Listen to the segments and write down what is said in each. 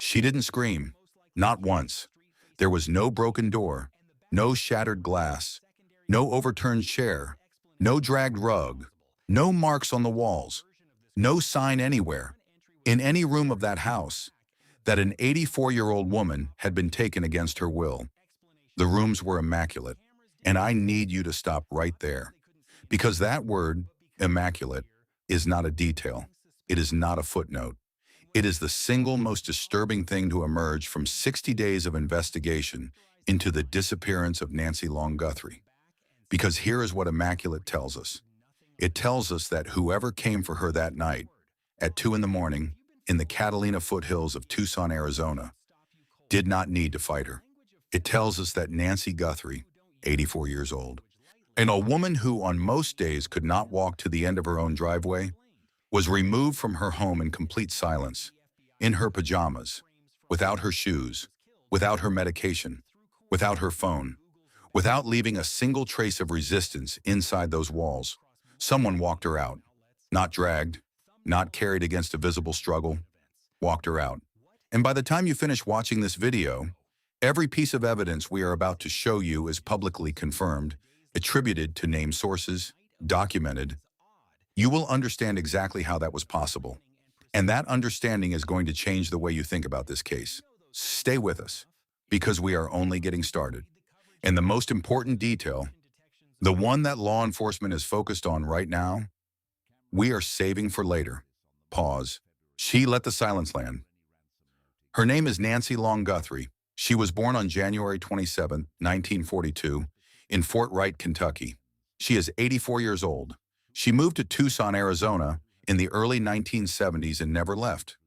She didn't scream. Not once. There was no broken door, no shattered glass, no overturned chair, no dragged rug, no marks on the walls, no sign anywhere, in any room of that house, that an 84-year-old woman had been taken against her will. The rooms were immaculate, and I need you to stop right there. Because that word, immaculate, is not a detail. It is not a footnote. It is the single most disturbing thing to emerge from 60 days of investigation into the disappearance of Nancy Guthrie. Because here is what immaculate tells us. It tells us that whoever came for her that night, at 2 in the morning, in the Catalina foothills of Tucson, Arizona, did not need to fight her. It tells us that Nancy Guthrie, 84 years old, and a woman who on most days could not walk to the end of her own driveway, was removed from her home in complete silence, in her pajamas, without her shoes, without her medication, without her phone, without leaving a single trace of resistance inside those walls. Someone walked her out, not dragged, not carried against a visible struggle, walked her out. And by the time you finish watching this video, every piece of evidence we are about to show you is publicly confirmed, attributed to named sources, documented. You will understand exactly how that was possible. And that understanding is going to change the way you think about this case. Stay with us, because we are only getting started. And the most important detail, the one that law enforcement is focused on right now, we are saving for later. Pause. She let the silence land. Her name is Nancy Guthrie. She was born on January 27, 1942, in Fort Wright, Kentucky. She is 84 years old. She moved to Tucson, Arizona in the early 1970s and never left.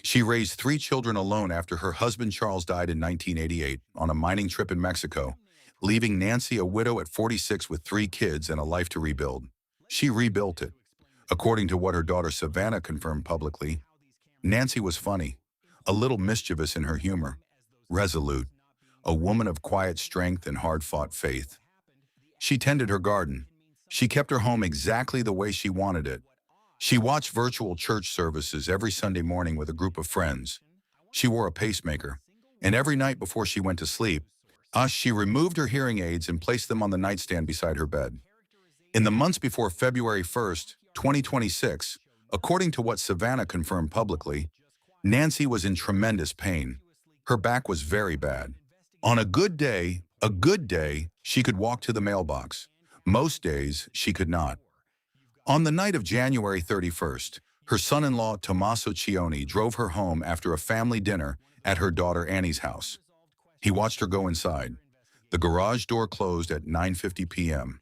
She raised 3 children alone after her husband Charles died in 1988 on a mining trip in Mexico, leaving Nancy a widow at 46 with 3 kids and a life to rebuild. She rebuilt it. According to what her daughter Savannah confirmed publicly, Nancy was funny, a little mischievous in her humor, resolute, a woman of quiet strength and hard-fought faith. She tended her garden. She kept her home exactly the way she wanted it. She watched virtual church services every Sunday morning with a group of friends. She wore a pacemaker, and every night before she went to sleep, she removed her hearing aids and placed them on the nightstand beside her bed. In the months before February 1st, 2026, according to what Savannah confirmed publicly, Nancy was in tremendous pain. Her back was very bad. On a good day, she could walk to the mailbox. Most days, she could not. On the night of January 31st, her son-in-law Tommaso Cioni drove her home after a family dinner at her daughter Annie's house. He watched her go inside. The garage door closed at 9:50 p.m.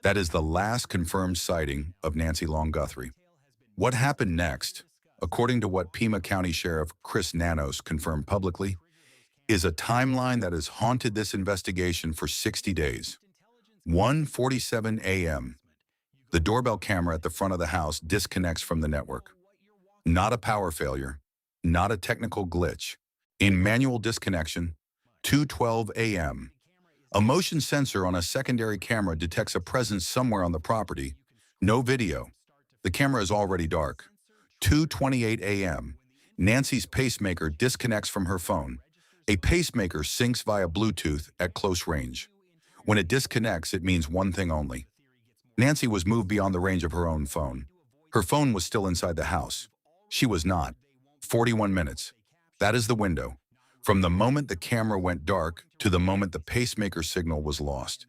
That is the last confirmed sighting of Nancy Guthrie. What happened next, according to what Pima County Sheriff Chris Nanos confirmed publicly, is a timeline that has haunted this investigation for 60 days. 1:47 a.m. The doorbell camera at the front of the house disconnects from the network. Not a power failure, not a technical glitch. In manual disconnection, 2:12 a.m. A motion sensor on a secondary camera detects a presence somewhere on the property. No video. The camera is already dark. 2:28 a.m. Nancy's pacemaker disconnects from her phone. A pacemaker syncs via Bluetooth at close range. When it disconnects, it means one thing only. Nancy was moved beyond the range of her own phone. Her phone was still inside the house. She was not. 41 minutes. That is the window. From the moment the camera went dark to the moment the pacemaker signal was lost.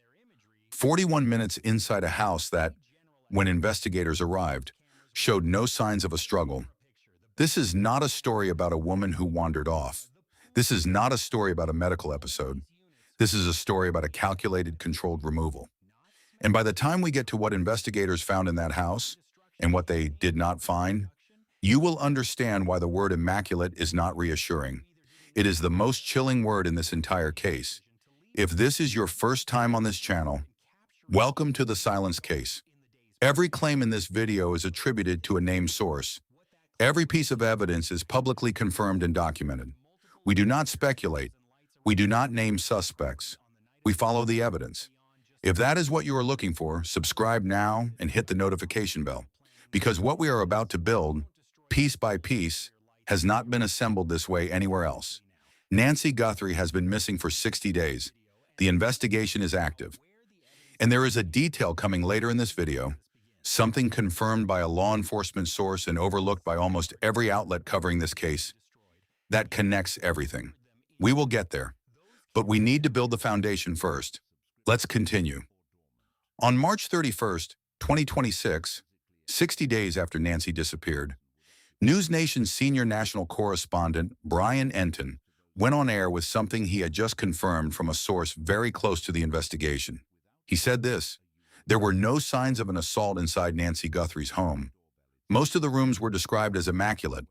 41 minutes inside a house that, when investigators arrived, showed no signs of a struggle. This is not a story about a woman who wandered off. This is not a story about a medical episode. This is a story about a calculated, controlled removal. And by the time we get to what investigators found in that house and what they did not find, you will understand why the word immaculate is not reassuring. It is the most chilling word in this entire case. If this is your first time on this channel, welcome to the Silence Case. Every claim in this video is attributed to a named source. Every piece of evidence is publicly confirmed and documented. We do not speculate. We do not name suspects. We follow the evidence. If that is what you are looking for, subscribe now and hit the notification bell. Because what we are about to build, piece by piece, has not been assembled this way anywhere else. Nancy Guthrie has been missing for 60 days. The investigation is active. And there is a detail coming later in this video, something confirmed by a law enforcement source and overlooked by almost every outlet covering this case, that connects everything. We will get there, but we need to build the foundation first. Let's continue. On March 31st, 2026, 60 days after Nancy disappeared, News Nation's senior national correspondent, Brian Enton, went on air with something he had just confirmed from a source very close to the investigation. He said this: there were no signs of an assault inside Nancy Guthrie's home. Most of the rooms were described as immaculate.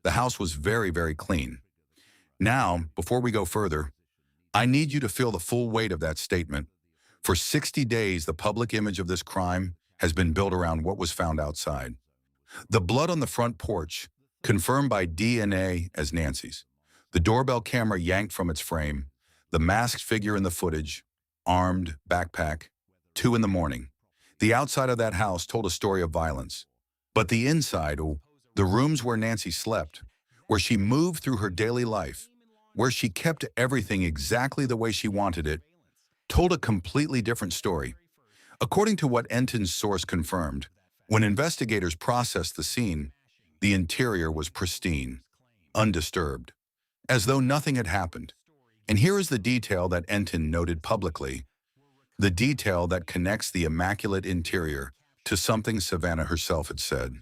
The house was very, very clean. Now, before we go further, I need you to feel the full weight of that statement. For 60 days, the public image of this crime has been built around what was found outside. The blood on the front porch, confirmed by DNA as Nancy's. The doorbell camera yanked from its frame. The masked figure in the footage, armed, backpack, 2 in the morning. The outside of that house told a story of violence. But the inside, the rooms where Nancy slept, where she moved through her daily life, where she kept everything exactly the way she wanted it, told a completely different story. According to what Enton's source confirmed, when investigators processed the scene, the interior was pristine, undisturbed, as though nothing had happened. And here is the detail that Enton noted publicly, the detail that connects the immaculate interior to something Savannah herself had said.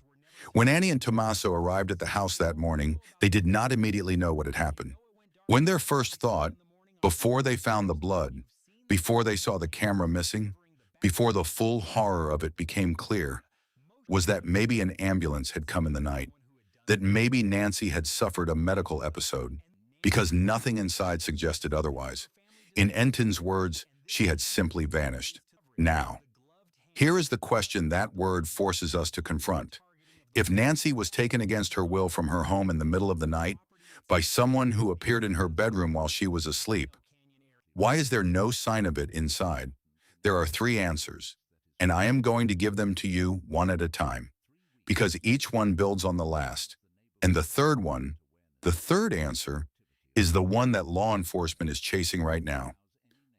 When Annie and Tommaso arrived at the house that morning, they did not immediately know what had happened. When their first thought, before they found the blood, before they saw the camera missing, before the full horror of it became clear, was that maybe an ambulance had come in the night, that maybe Nancy had suffered a medical episode, because nothing inside suggested otherwise. In Enton's words, she had simply vanished. Now, here is the question that word forces us to confront. If Nancy was taken against her will from her home in the middle of the night by someone who appeared in her bedroom while she was asleep, why is there no sign of it inside? There are 3 answers, and I am going to give them to you one at a time, because each one builds on the last. And the third answer, is the one that law enforcement is chasing right now.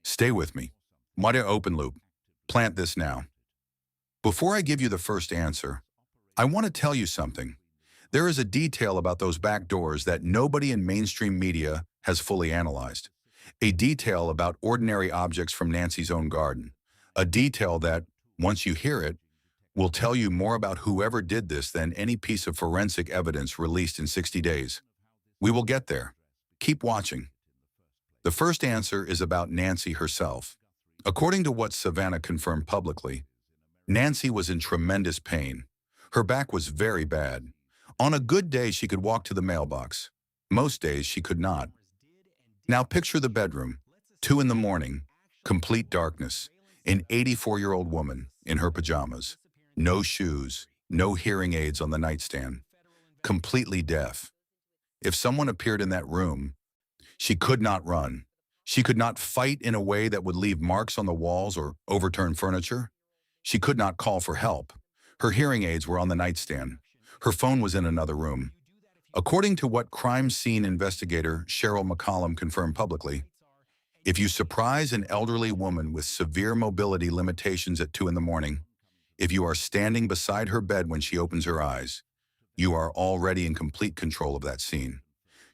Stay with me. Might open loop. Plant this now. Before I give you the first answer, I want to tell you something. There is a detail about those back doors that nobody in mainstream media has fully analyzed. A detail about ordinary objects from Nancy's own garden. A detail that, once you hear it, will tell you more about whoever did this than any piece of forensic evidence released in 60 days. We will get there. Keep watching. The first answer is about Nancy herself. According to what Savannah confirmed publicly, Nancy was in tremendous pain. Her back was very bad. On a good day, she could walk to the mailbox. Most days, she could not. Now picture the bedroom. 2 in the morning, complete darkness. An 84-year-old woman in her pajamas. No shoes, no hearing aids on the nightstand. Completely deaf. If someone appeared in that room, she could not run. She could not fight in a way that would leave marks on the walls or overturn furniture. She could not call for help. Her hearing aids were on the nightstand. Her phone was in another room. According to what crime scene investigator Cheryl McCollum confirmed publicly, if you surprise an elderly woman with severe mobility limitations at 2 in the morning, if you are standing beside her bed when she opens her eyes, you are already in complete control of that scene.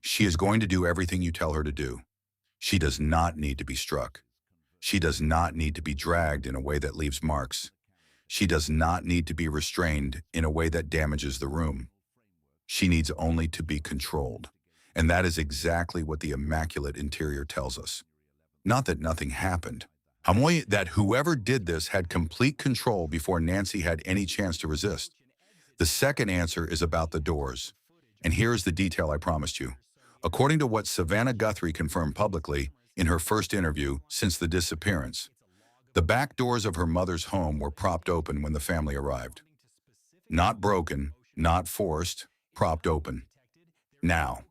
She is going to do everything you tell her to do. She does not need to be struck. She does not need to be dragged in a way that leaves marks. She does not need to be restrained in a way that damages the room. She needs only to be controlled. And that is exactly what the immaculate interior tells us. Not that nothing happened. That whoever did this had complete control before Nancy had any chance to resist. The second answer is about the doors. And here's the detail I promised you. According to what Savannah Guthrie confirmed publicly in her first interview since the disappearance, the back doors of her mother's home were propped open when the family arrived. Not broken, not forced, propped open. Now,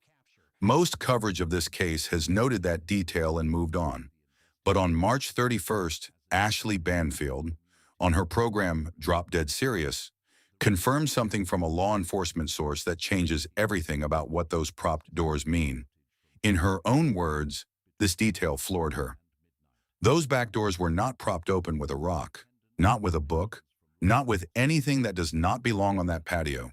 most coverage of this case has noted that detail and moved on. But on March 31st, Ashley Banfield, on her program Drop Dead Serious, Confirm something from a law enforcement source that changes everything about what those propped doors mean. In her own words, this detail floored her. Those back doors were not propped open with a rock, not with a book, not with anything that does not belong on that patio.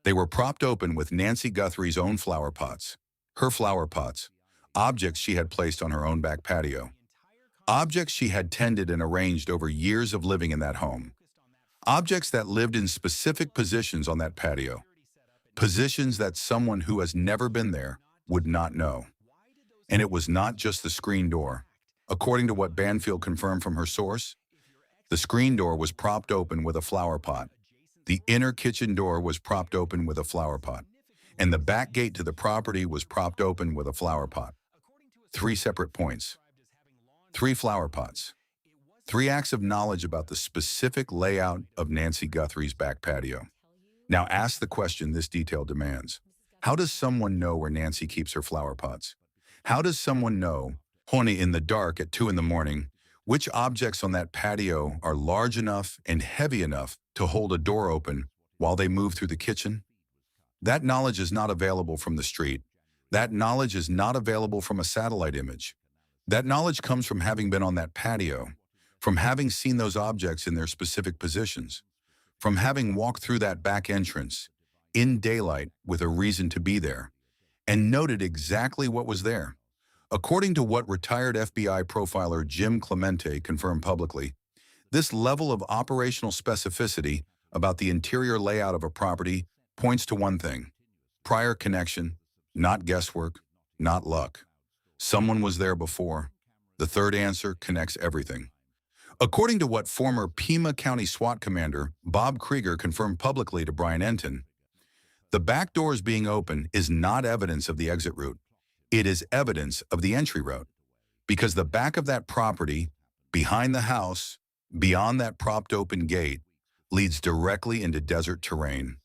They were propped open with Nancy Guthrie's own flower pots, her flower pots, objects she had placed on her own back patio, objects she had tended and arranged over years of living in that home, objects that lived in specific positions on that patio, positions that someone who has never been there would not know. And it was not just the screen door. According to what Banfield confirmed from her source, the screen door was propped open with a flower pot. The inner kitchen door was propped open with a flower pot. And the back gate to the property was propped open with a flower pot. 3 separate points. 3 flower pots. 3 acts of knowledge about the specific layout of Nancy Guthrie's back patio. Now ask the question this detail demands. How does someone know where Nancy keeps her flower pots? How does someone know, horny in the dark at 2 in the morning, which objects on that patio are large enough and heavy enough to hold a door open while they move through the kitchen? That knowledge is not available from the street. That knowledge is not available from a satellite image. That knowledge comes from having been on that patio, from having seen those objects in their specific positions, from having walked through that back entrance in daylight with a reason to be there, and noted exactly what was there. According to what retired FBI profiler Jim Clemente confirmed publicly, this level of operational specificity about the interior layout of a property points to one thing: prior connection, not guesswork, not luck. Someone was there before. The third answer connects everything. According to what former Pima County SWAT commander Bob Krieger confirmed publicly to Brian Enton, the back doors being open is not evidence of the exit route. It is evidence of the entry route. Because the back of that property, behind the house, beyond that propped open gate, leads directly into desert terrain,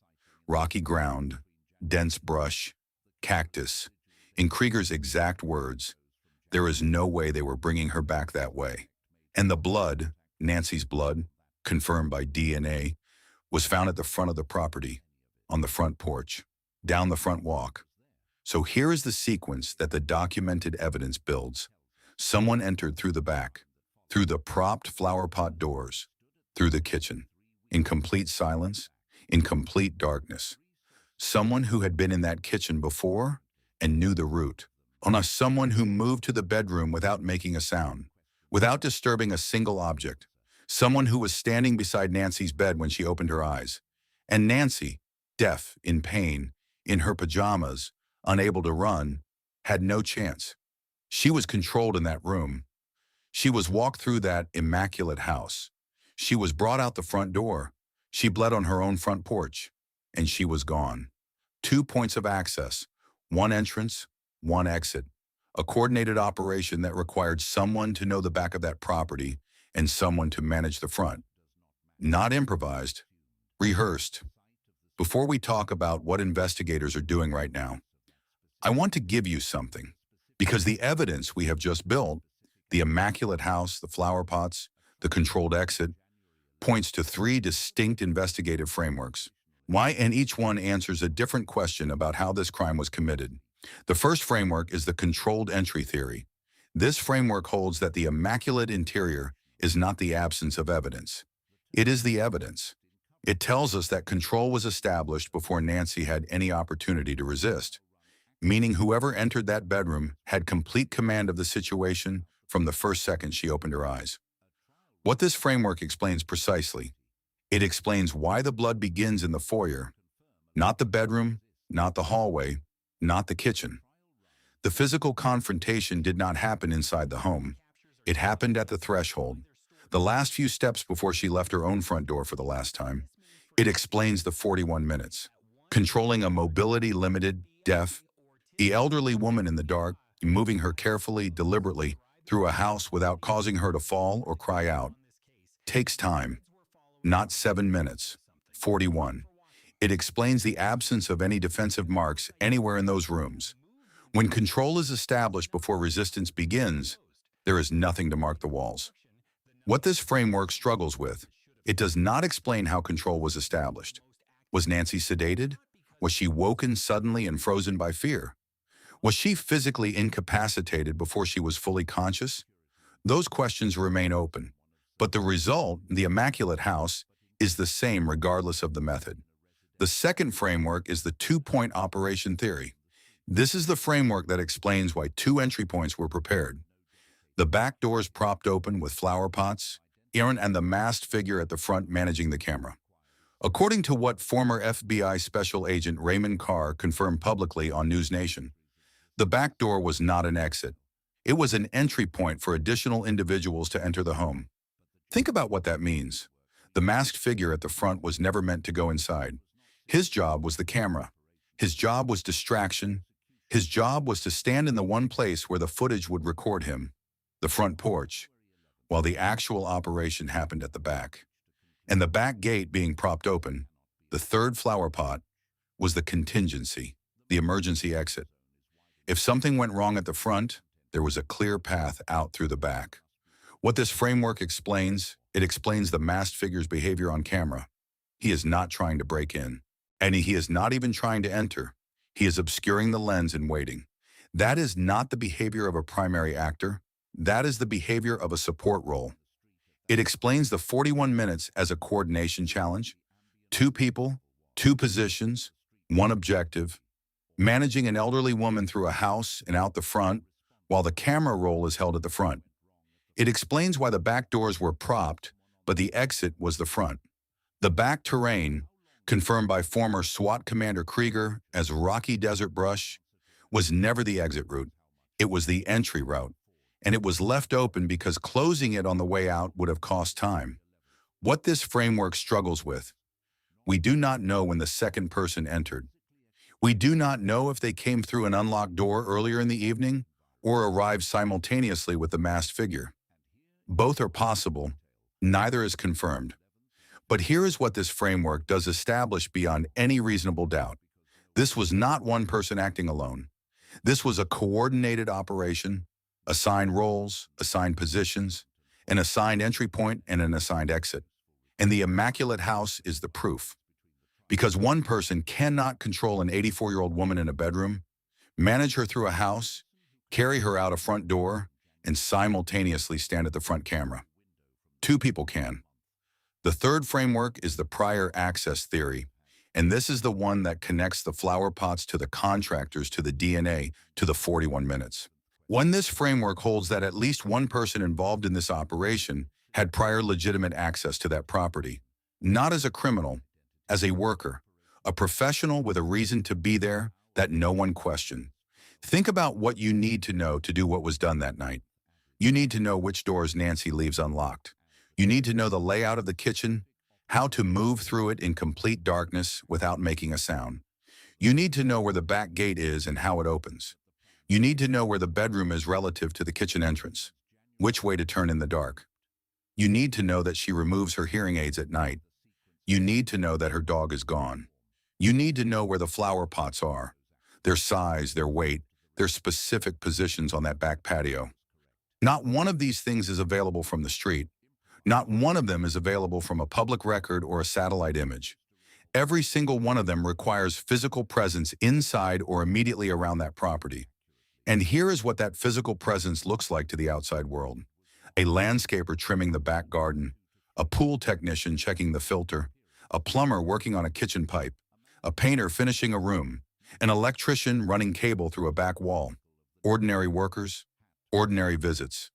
rocky ground, dense brush, cactus. In Krieger's exact words, there is no way they were bringing her back that way. And the blood, Nancy's blood, confirmed by DNA, was found at the front of the property, on the front porch, down the front walk. So here is the sequence that the documented evidence builds. Someone entered through the back, through the propped flower pot doors, through the kitchen, in complete silence, in complete darkness. Someone who had been in that kitchen before and knew the route. Someone who moved to the bedroom without making a sound, without disturbing a single object. Someone who was standing beside Nancy's bed when she opened her eyes. And Nancy, deaf, in pain, in her pajamas, unable to run, had no chance. She was controlled in that room. She was walked through that immaculate house. She was brought out the front door. She bled on her own front porch. And she was gone. 2 points of access, 1 entrance, 1 exit. A coordinated operation that required someone to know the back of that property and someone to manage the front. Not improvised, rehearsed. Before we talk about what investigators are doing right now, I want to give you something, because the evidence we have just built, the immaculate house, the flower pots, the controlled exit, points to 3 distinct investigative frameworks. Why? And each one answers a different question about how this crime was committed. The first framework is the controlled entry theory. This framework holds that the immaculate interior is not the absence of evidence. It is the evidence. It tells us that control was established before Nancy had any opportunity to resist, meaning whoever entered that bedroom had complete command of the situation from the first second she opened her eyes. What this framework explains precisely, it explains why the blood begins in the foyer, not the bedroom, not the hallway, not the kitchen. The physical confrontation did not happen inside the home. It happened at the threshold, the last few steps before she left her own front door for the last time. It explains the 41 minutes, controlling a mobility-limited, deaf, elderly woman in the dark, moving her carefully, deliberately, through a house without causing her to fall or cry out. Takes time, not 7 minutes, 41. It explains the absence of any defensive marks anywhere in those rooms. When control is established before resistance begins, there is nothing to mark the walls. What this framework struggles with, It does not explain how control was established. Was Nancy sedated? Was she woken suddenly and frozen by fear? Was she physically incapacitated before she was fully conscious? Those questions remain open. But the result, the immaculate house, is the same regardless of the method. The second framework is the two-point operation theory. This is the framework that explains why two entry points were prepared. The back doors propped open with flower pots, Aaron and the masked figure at the front managing the camera. According to what former FBI Special Agent Raymond Carr confirmed publicly on News Nation, the back door was not an exit. It was an entry point for additional individuals to enter the home. Think about what that means. The masked figure at the front was never meant to go inside. His job was the camera. His job was distraction. His job was to stand in the one place where the footage would record him, the front porch, while the actual operation happened at the back. And the back gate being propped open, the third flower pot, was the contingency, the emergency exit. If something went wrong at the front, there was a clear path out through the back. What this framework explains, it explains the masked figure's behavior on camera. He is not trying to break in, and he is not even trying to enter. He is obscuring the lens and waiting. That is not the behavior of a primary actor. That is the behavior of a support role. It explains the 41 minutes as a coordination challenge. Two people, two positions, one objective. Managing an elderly woman through a house and out the front, while the camera roll is held at the front. It explains why the back doors were propped, but the exit was the front. The back terrain, confirmed by former SWAT Commander Krieger as rocky desert brush, was never the exit route. It was the entry route, and it was left open because closing it on the way out would have cost time. What this framework struggles with: we do not know when the second person entered. We do not know if they came through an unlocked door earlier in the evening or arrived simultaneously with the masked figure. Both are possible. Neither is confirmed. But here is what this framework does establish beyond any reasonable doubt. This was not one person acting alone. This was a coordinated operation, assigned roles, assigned positions, an assigned entry point, and an assigned exit. And the immaculate house is the proof. Because one person cannot control an 84-year-old woman in a bedroom, manage her through a house, carry her out a front door, and simultaneously stand at the front camera. Two people can. The third framework is the prior access theory, and this is the one that connects the flower pots to the contractors to the DNA to the 41 minutes. When this framework holds that at least one person involved in this operation had prior legitimate access to that property, not as a criminal, as a worker, a professional with a reason to be there that no one questioned. Think about what you need to know to do what was done that night. You need to know which doors Nancy leaves unlocked. You need to know the layout of the kitchen, how to move through it in complete darkness without making a sound. You need to know where the back gate is and how it opens. You need to know where the bedroom is relative to the kitchen entrance, which way to turn in the dark. You need to know that she removes her hearing aids at night. You need to know that her dog is gone. You need to know where the flower pots are, their size, their weight, their specific positions on that back patio. Not one of these things is available from the street. Not one of them is available from a public record or a satellite image. Every single one of them requires physical presence inside or immediately around that property. And here is what that physical presence looks like to the outside world. A landscaper trimming the back garden, a pool technician checking the filter, a plumber working on a kitchen pipe, a painter finishing a room, an electrician running cable through a back wall. Ordinary workers, ordinary visits.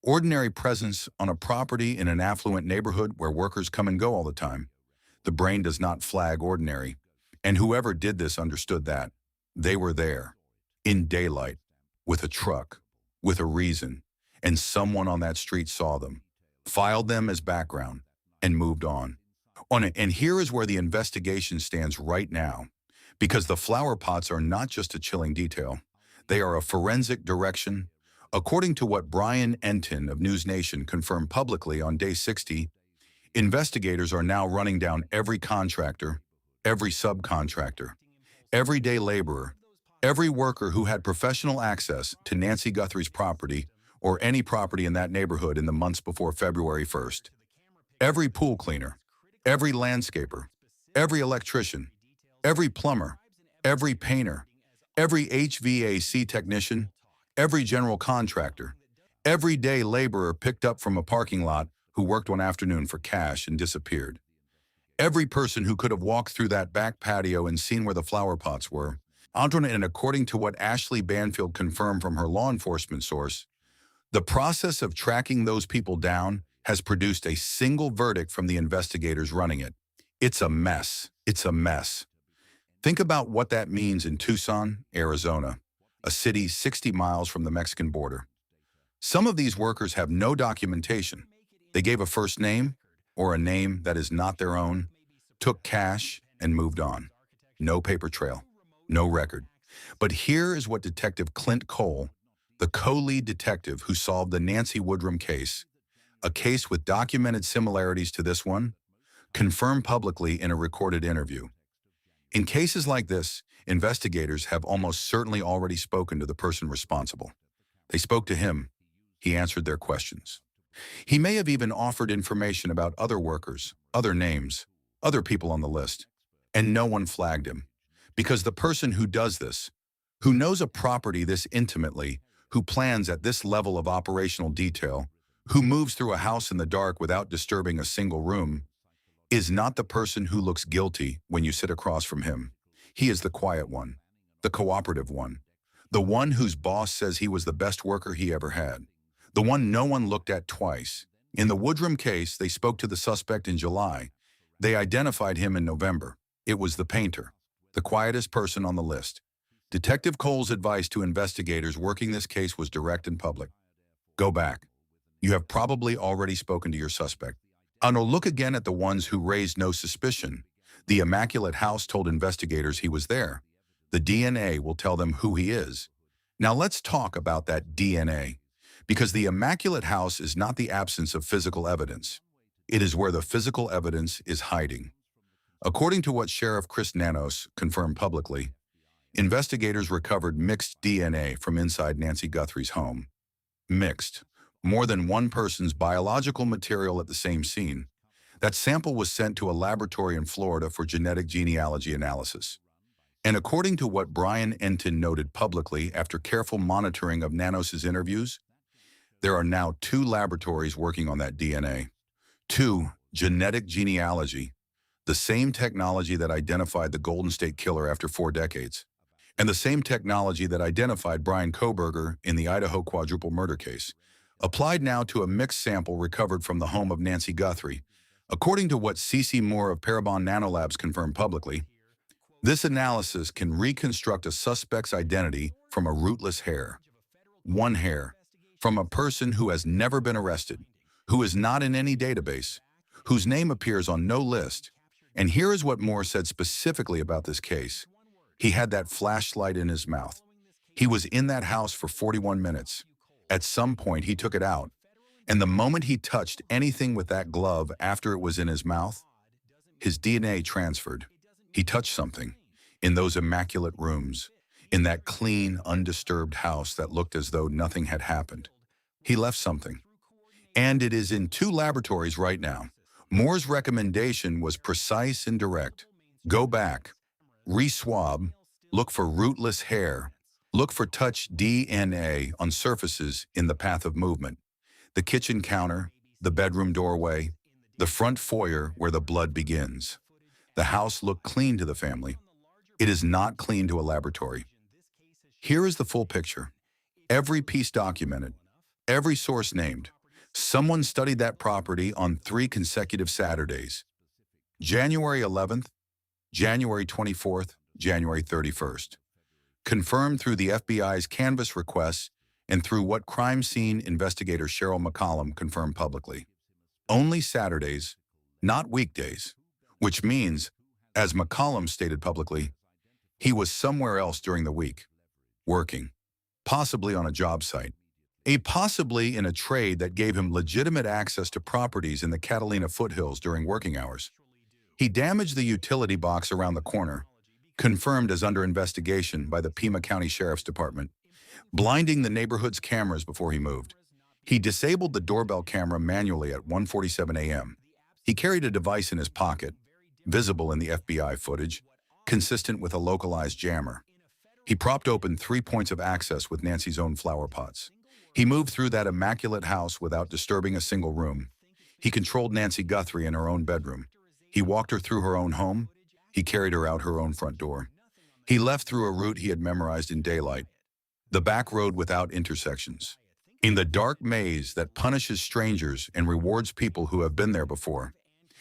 Ordinary presence on a property in an affluent neighborhood where workers come and go all the time. The brain does not flag ordinary, and whoever did this understood that. They were there, in daylight, with a truck, with a reason, and someone on that street saw them, filed them as background, and moved on. And here is where the investigation stands right now, because the flower pots are not just a chilling detail. They are a forensic direction. According to what Brian Entin of News Nation confirmed publicly on day 60, investigators are now running down every contractor, every subcontractor, everyday laborer, every worker who had professional access to Nancy Guthrie's property or any property in that neighborhood in the months before February 1st. Every pool cleaner, every landscaper, every electrician, every plumber, every painter, every HVAC technician, every general contractor, every day laborer picked up from a parking lot who worked one afternoon for cash and disappeared. Every person who could have walked through that back patio and seen where the flower pots were. Antoinette, and according to what Ashley Banfield confirmed from her law enforcement source, the process of tracking those people down has produced a single verdict from the investigators running it. It's a mess. It's a mess. Think about what that means in Tucson, Arizona, a city 60 miles from the Mexican border. Some of these workers have no documentation. They gave a first name or a name that is not their own, took cash, and moved on. No paper trail, no record. But here is what Detective Clint Cole, the co-lead detective who solved the Nancy Woodrum case, a case with documented similarities to this one, confirmed publicly in a recorded interview. In cases like this, investigators have almost certainly already spoken to the person responsible. They spoke to him. He answered their questions. He may have even offered information about other workers, other names, other people on the list. And no one flagged him. Because the person who does this, who knows a property this intimately, who plans at this level of operational detail, who moves through a house in the dark without disturbing a single room, is not the person who looks guilty when you sit across from him. He is the quiet one, the cooperative one, the one whose boss says he was the best worker he ever had, the one no one looked at twice. In the Woodrum case, they spoke to the suspect in July. They identified him in November. It was the painter, the quietest person on the list. Detective Cole's advice to investigators working this case was direct and public. Go back. You have probably already spoken to your suspect. And look again at the ones who raised no suspicion. The immaculate house told investigators he was there. The DNA will tell them who he is. Now let's talk about that DNA. Because the immaculate house is not the absence of physical evidence. It is where the physical evidence is hiding. According to what Sheriff Chris Nanos confirmed publicly, investigators recovered mixed DNA from inside Nancy Guthrie's home. Mixed. More than one person's biological material at the same scene. That sample was sent to a laboratory in Florida for genetic genealogy analysis. And according to what Brian Enton noted publicly after careful monitoring of Nanos's interviews, there are now 2 laboratories working on that DNA. 2, genetic genealogy, the same technology that identified the Golden State Killer after 4 decades, and the same technology that identified Brian Kohberger in the Idaho quadruple murder case, applied now to a mixed sample recovered from the home of Nancy Guthrie. According to what C.C. Moore of Parabon Nanolabs confirmed publicly, this analysis can reconstruct a suspect's identity from a rootless hair. One hair. From a person who has never been arrested, who is not in any database, whose name appears on no list. And here is what Moore said specifically about this case. He had that flashlight in his mouth. He was in that house for 41 minutes. At some point, he took it out. And the moment he touched anything with that glove after it was in his mouth, his DNA transferred. He touched something in those immaculate rooms, in that clean, undisturbed house that looked as though nothing had happened. He left something. And it is in 2 laboratories right now. Moore's recommendation was precise and direct. Go back, re-swab, look for rootless hair, look for touch DNA on surfaces in the path of movement. The kitchen counter, the bedroom doorway, the front foyer where the blood begins. The house looked clean to the family. It is not clean to a laboratory. Here is the full picture. Every piece documented, every source named. Someone studied that property on 3 consecutive Saturdays. January 11th, January 24th, January 31st. Confirmed through the FBI's canvas requests and through what crime scene investigator Cheryl McCollum confirmed publicly. Only Saturdays, not weekdays, which means, as McCollum stated publicly, he was somewhere else during the week, working, possibly on a job site, possibly in a trade that gave him legitimate access to properties in the Catalina foothills during working hours. He damaged the utility box around the corner, confirmed as under investigation by the Pima County Sheriff's Department, blinding the neighborhood's cameras before he moved. He disabled the doorbell camera manually at 1:47 a.m. He carried a device in his pocket, visible in the FBI footage, consistent with a localized jammer. He propped open 3 points of access with Nancy's own flower pots. He moved through that immaculate house without disturbing a single room. He controlled Nancy Guthrie in her own bedroom. He walked her through her own home. He carried her out her own front door. He left through a route he had memorized in daylight, the back road without intersections. In the dark maze that punishes strangers and rewards people who have been there before.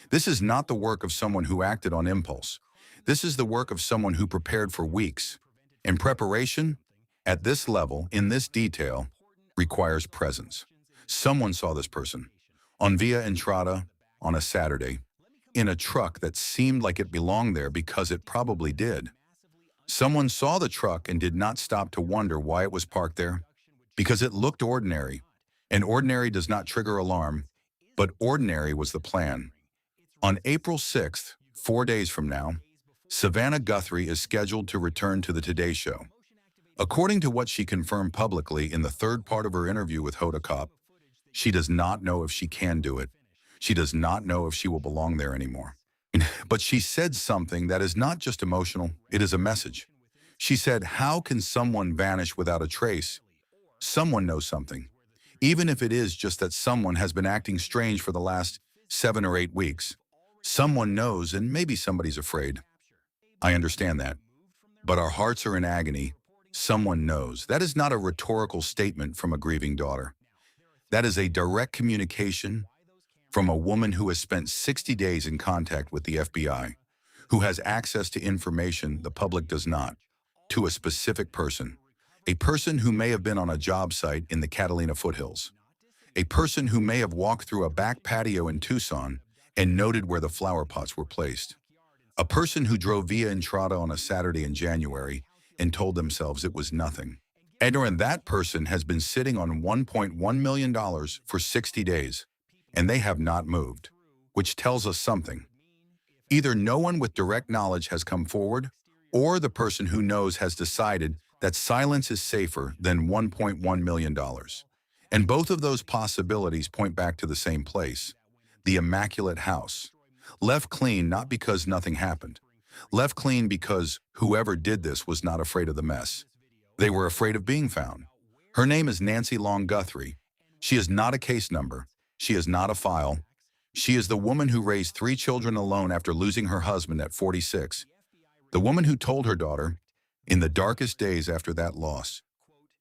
This is not the work of someone who acted on impulse. This is the work of someone who prepared for weeks. And preparation, at this level, in this detail, requires presence. Someone saw this person on Via Entrada on a Saturday, in a truck that seemed like it belonged there because it probably did. Someone saw the truck and did not stop to wonder why it was parked there, because it looked ordinary. And ordinary does not trigger alarm, but ordinary was the plan. On April 6th, 4 days from now, Savannah Guthrie is scheduled to return to the Today Show. According to what she confirmed publicly in the third part of her interview with Hoda Kotb, she does not know if she can do it. She does not know if she will belong there anymore. But she said something that is not just emotional, it is a message. She said, how can someone vanish without a trace? Someone knows something. Even if it is just that someone has been acting strange for the last 7 or 8 weeks. Someone knows, and maybe somebody's afraid. I understand that. But our hearts are in agony. Someone knows. That is not a rhetorical statement from a grieving daughter. That is a direct communication from a woman who has spent 60 days in contact with the FBI, who has access to information the public does not, to a specific person, a person who may have been on a job site in the Catalina foothills, a person who may have walked through a back patio in Tucson and noted where the flower pots were placed, a person who drove Via Entrada on a Saturday in January and told themselves it was nothing. And that person has been sitting on $1.1 million for 60 days, and they have not moved, which tells us something. Either no one with direct knowledge has come forward, or the person who knows has decided that silence is safer than $1.1 million. And both of those possibilities point back to the same place, the immaculate house. Left clean not because nothing happened. Left clean because whoever did this was not afraid of the mess. They were afraid of being found. Her name is Nancy Guthrie. She is not a case number. She is not a file. She is the woman who raised 3 children alone after losing her husband at 46. The woman who told her daughter, in the darkest days after that loss,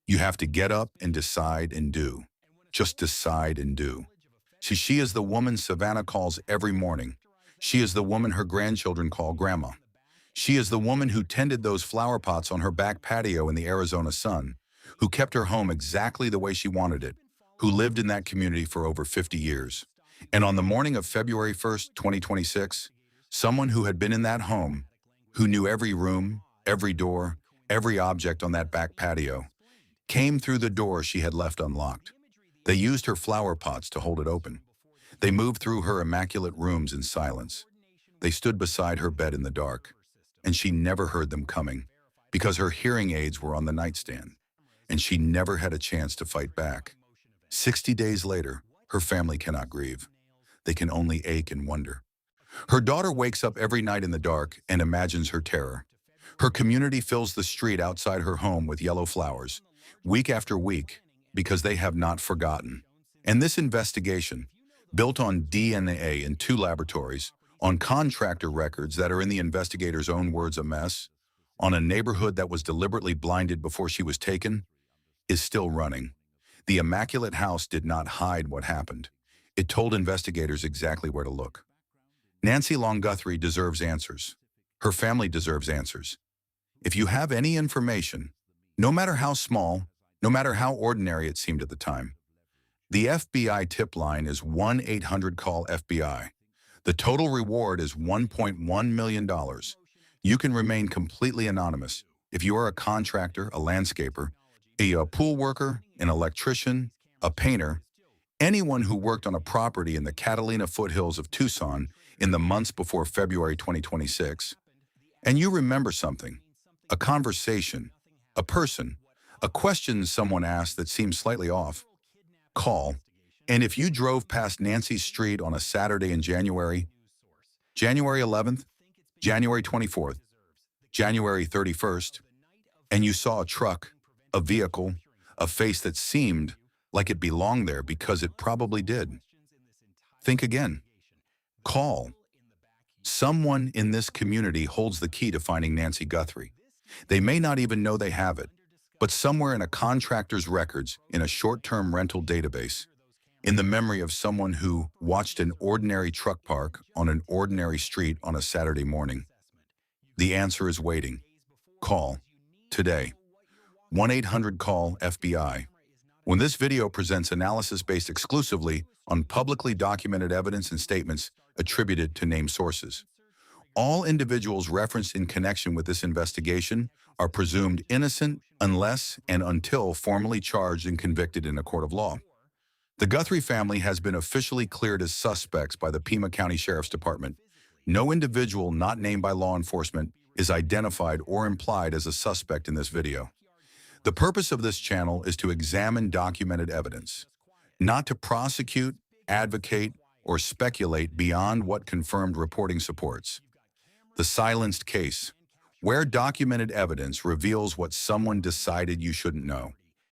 you have to get up and decide and do. Just decide and do. She is the woman Savannah calls every morning. She is the woman her grandchildren call Grandma. She is the woman who tended those flower pots on her back patio in the Arizona sun, who kept her home exactly the way she wanted it, who lived in that community for over 50 years. And on the morning of February 1st, 2026, someone who had been in that home, who knew every room, every door, every object on that back patio, came through the door she had left unlocked. They used her flower pots to hold it open. They moved through her immaculate rooms in silence. They stood beside her bed in the dark, and she never heard them coming because her hearing aids were on the nightstand, and she never had a chance to fight back. 60 days later, her family cannot grieve. They can only ache and wonder. Her daughter wakes up every night in the dark and imagines her terror. Her community fills the street outside her home with yellow flowers, week after week, because they have not forgotten. And this investigation, built on DNA in 2 laboratories, on contractor records that are in the investigator's own words a mess, on a neighborhood that was deliberately blinded before she was taken, is still running. The immaculate house did not hide what happened. It told investigators exactly where to look. Nancy Guthrie deserves answers. Her family deserves answers. If you have any information, no matter how small, no matter how ordinary it seemed at the time, the FBI tip line is 1-800-CALL-FBI. The total reward is $1.1 million. You can remain completely anonymous if you are a contractor, a landscaper, a pool worker, an electrician, a painter, anyone who worked on a property in the Catalina foothills of Tucson in the months before February 2026. And you remember something, a conversation, a person, a question someone asked that seemed slightly off. Call And if you drove past Nancy Street on a Saturday in January, January 11th, January 24th, January 31st, and you saw a truck, a vehicle, a face that seemed like it belonged there because it probably did, think again. Call. Someone in this community holds the key to finding Nancy Guthrie. They may not even know they have it, but somewhere in a contractor's records, in a short-term rental database, in the memory of someone who watched an ordinary truck park on an ordinary street on a Saturday morning. The answer is waiting. Call. Today. 1-800-CALL-FBI. When this video presents analysis based exclusively on publicly documented evidence and statements attributed to named sources. All individuals referenced in connection with this investigation are presumed innocent unless and until formally charged and convicted in a court of law. The Guthrie family has been officially cleared as suspects by the Pima County Sheriff's Department. No individual not named by law enforcement is identified or implied as a suspect in this video. The purpose of this channel is to examine documented evidence, not to prosecute, advocate, or speculate beyond what confirmed reporting supports. The silenced case, where documented evidence reveals what someone decided you shouldn't know.